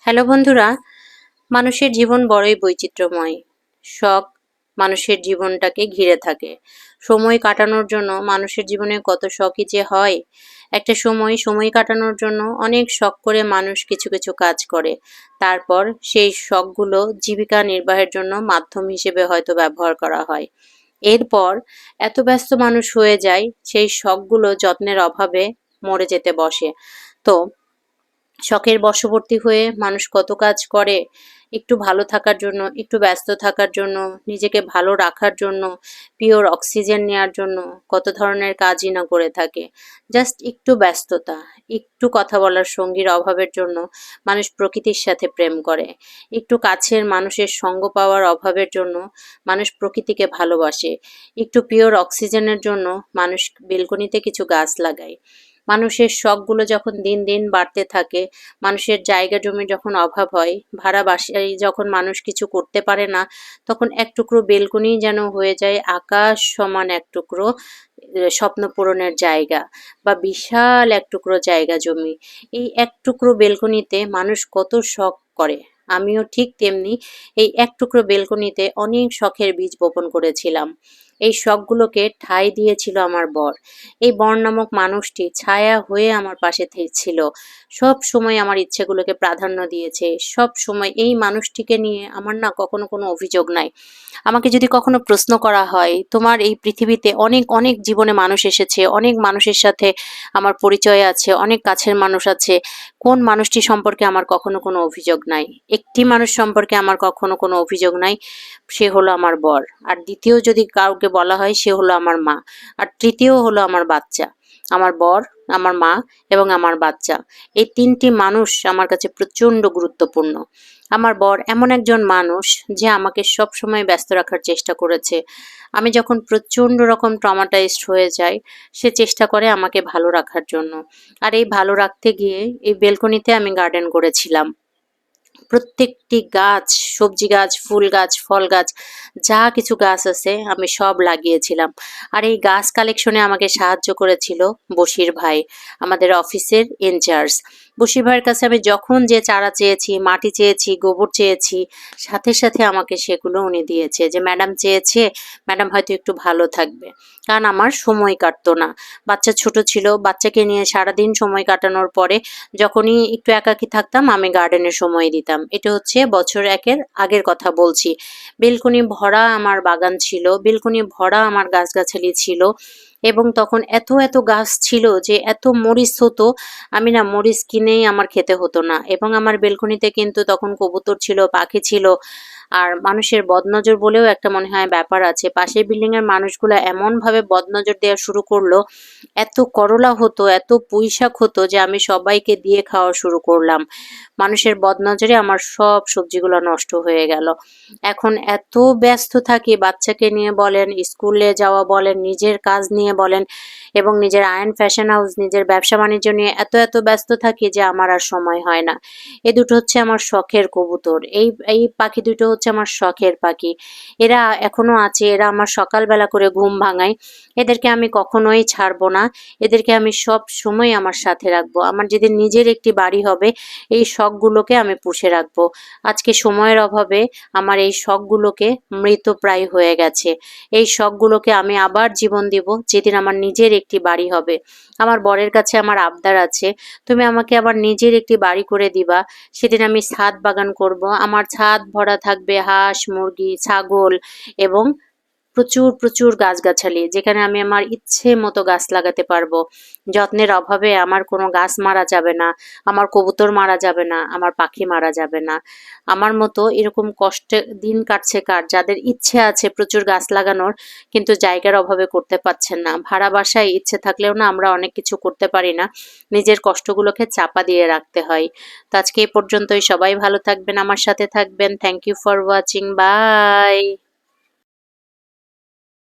Hello বন্ধুরা, মানুষের জীবন বড়ই বৈচিত্র্যময়। শখ মানুষের জীবনটাকে ঘিরে থাকে। সময় কাটানোর জন্য মানুষের জীবনে কত শখই যে হয়। একটা সময় কাটানোর জন্য অনেক শখ করে মানুষ কিছু কিছু কাজ করে। তারপর সেই শখগুলো জীবিকা নির্বাহের জন্য মাধ্যম হিসেবে হয়তো ব্যবহার করা হয়। এরপর এত ব্যস্ত মানুষ হয়ে যায়, সেই শখগুলো যত্নের অভাবে মরে যেতে বসে। তো শখের বশবর্তী হয়ে মানুষ কত কাজ করে একটু ভালো থাকার জন্য, একটু ব্যস্ত থাকার জন্য, নিজেকে ভালো রাখার জন্য, পিওর অক্সিজেন নেওয়ার জন্য কত ধরনের কাজই না করে থাকে। জাস্ট একটু ব্যস্ততা, একটু কথা বলার সঙ্গীর অভাবের জন্য মানুষ প্রকৃতির সাথে প্রেম করে। একটু কাছের মানুষের সঙ্গ পাওয়ার অভাবের জন্য মানুষ প্রকৃতিকে ভালোবাসে। একটু পিওর অক্সিজেনের জন্য মানুষ বেলকনিতে কিছু গাছ লাগায়। মানুষের শখগুলো যখন দিন দিন বাড়তে থাকে, মানুষের জায়গা জমির যখন অভাব হয়, ভাড়া বাসায় যখন মানুষ কিছু করতে পারে না, তখন এক টুকরো বেলকনি যেন হয়ে যায় আকাশ সমান এক টুকরো স্বপ্ন পূরণের জায়গা বা বিশাল এক টুকরো জায়গা জমি। এই এক টুকরো বেলকনিতে মানুষ কত শখ করে। আমিও ঠিক তেমনি এই এক টুকরো বেলকনিতে অনেক শখের বীজ বপন করেছিলাম। এই শখগুলোকে ঠাঁই দিয়েছিল আমার বর। এই বর নামক মানুষটি ছায়া হয়ে আমার পাশে ছিল। সব সময় আমার ইচ্ছেগুলোকে প্রাধান্য দিয়েছে। সব সময় এই মানুষটিকে নিয়ে আমার না কখনো কোনো অভিযোগ নাই। আমাকে যদি কখনো প্রশ্ন করা হয়, তোমার এই পৃথিবীতে অনেক অনেক জীবনে মানুষ এসেছে, অনেক মানুষের সাথে আমার পরিচয় আছে, অনেক কাছের মানুষ আছে, কোন মানুষটি সম্পর্কে আমার কখনো কোনো অভিযোগ নাই? একটি মানুষ সম্পর্কে আমার কখনো কোনো অভিযোগ নাই, সে হলো আমার বর। আর দ্বিতীয় যদি কাউকে বলা হয়, সে হলো আমার মা। আর তৃতীয় হলো আমার বাচ্চা। আমার বর, আমার মা এবং আমার বাচ্চা। এই ৩ টি মানুষ আমার কাছে প্রচণ্ড গুরুত্বপূর্ণ। আমার বর এমন একজন মানুষ যে আমাকে সবসময় ব্যস্ত রাখার চেষ্টা করেছে। আমি যখন প্রচণ্ড রকম ট্রমাটাইজড হয়ে যাই, সে চেষ্টা করে আমাকে ভালো রাখার জন্য। আর এই ভালো রাখতে গিয়ে এই বেলকনিতে আমি গার্ডেন করেছিলাম। প্রত্যেকটি গাছ, সবজি গাছ, ফুল গাছ, ফল গাছ, যা কিছু গাছ আছে আমি সব লাগিয়েছিলাম। আর এই গাছ কালেকশনে আমাকে সাহায্য করেছিল বশির ভাই, আমাদের অফিসের ইনচার্জ। বশির ভাইয়ের কাছে আমি যখন যে চারা চেয়েছি, মাটি চেয়েছি, গোবর চেয়েছি, সাথে সাথে আমাকে সেগুলো উনি দিয়েছে যে ম্যাডাম চেয়েছে, ম্যাডাম হয়তো একটু ভালো থাকবে। কারণ আমার সময় কাটতো না। বাচ্চা ছোট ছিল, বাচ্চাকে নিয়ে সারাদিন সময় কাটানোর পরে যখনই একটু একাকী থাকতাম আমি গার্ডেনে সময় দিতাম। এটা হচ্ছে বছর ১ এর আগের কথা বলছি। বেলকনি ভরা আমার বাগান ছিল, বেলকনি ভরা আমার গাছগাছালি ছিল এবং তখন এত এত গাছ ছিল যে এত মরিচ হতো, আমি না মরিচ কিনেই আমার খেতে হতো না। এবং আমার বেলকনিতে কিন্তু তখন কবুতর ছিল, পাখি ছিল। আর মানুষের বদনজর বলেও একটা মনে হয় ব্যাপার আছে। পাশের বিল্ডিং এর মানুষগুলো এমনভাবে বদনজর দেওয়া শুরু করলো, এত করলা হতো, এত পুঁইশাক হতো যে আমি সবাইকে দিয়ে খাওয়া শুরু করলাম। মানুষের বদনজরে আমার সব সবজিগুলো নষ্ট হয়ে গেল। এখন এত ব্যস্ত থাকি, বাচ্চাকে নিয়ে বলেন, স্কুলে যাওয়া বলেন, নিজের কাজ নিয়ে বলেন এবং নিজের আয়ন ফ্যাশন হাউস, নিজের ব্যবসা বাণিজ্য নিয়ে এত এত ব্যস্ত থাকি যে আমার আর সময় হয় না। এ দুটো হচ্ছে আমার শখের কবুতর। এই এই পাখি দুটো হচ্ছে আমার শখের পাখি। এরা এখনো আছে, এরা আমার সকালবেলা করে ঘুম ভাঙায়। এদেরকে আমি কখনোই ছাড়বো না। এদেরকে আমি সব সময় আমার সাথে রাখবো। আমার যেদিন নিজের একটি বাড়ি হবে, এই শখগুলোকে আমি পুষে রাখবো। আজকে সময়ের অভাবে আমার এই শখগুলোকে মৃতপ্রায় হয়ে গেছে। এই শখগুলোকে আমি আবার জীবন দিব যেদিন আমার নিজের একটি বাড়ি হবে। আমার বরের কাছে আমার আবদার আছে, তুমি আমাকে আবার নিজের একটি বাড়ি করে দিবা। সেদিন আমি ছাদ বাগান করব। আমার ছাদ ভরা থাকবে হাঁস, মুরগি, ছাগল এবং প্রচুর প্রচুর গাছগাছালি, যেখানে আমি আমার ইচ্ছে মতো গাছ লাগাতে পারবো। যত্নের অভাবে আমার কোনো গাছ মারা যাবে না, আমার কবুতর মারা যাবে না, আমার পাখি মারা যাবে না। আমার মতো এরকম কষ্টে দিন কাটছে কার, যাদের ইচ্ছে আছে প্রচুর গাছ লাগানোর কিন্তু জায়গার অভাবে করতে পারছেন না। ভাড়া বাসায় ইচ্ছে থাকলেও না আমরা অনেক কিছু করতে পারি না, নিজের কষ্টগুলোকে চাপা দিয়ে রাখতে হয়। তো আজকে এই পর্যন্তই। সবাই ভালো থাকবেন, আমার সাথে থাকবেন। Thank you for watching. By.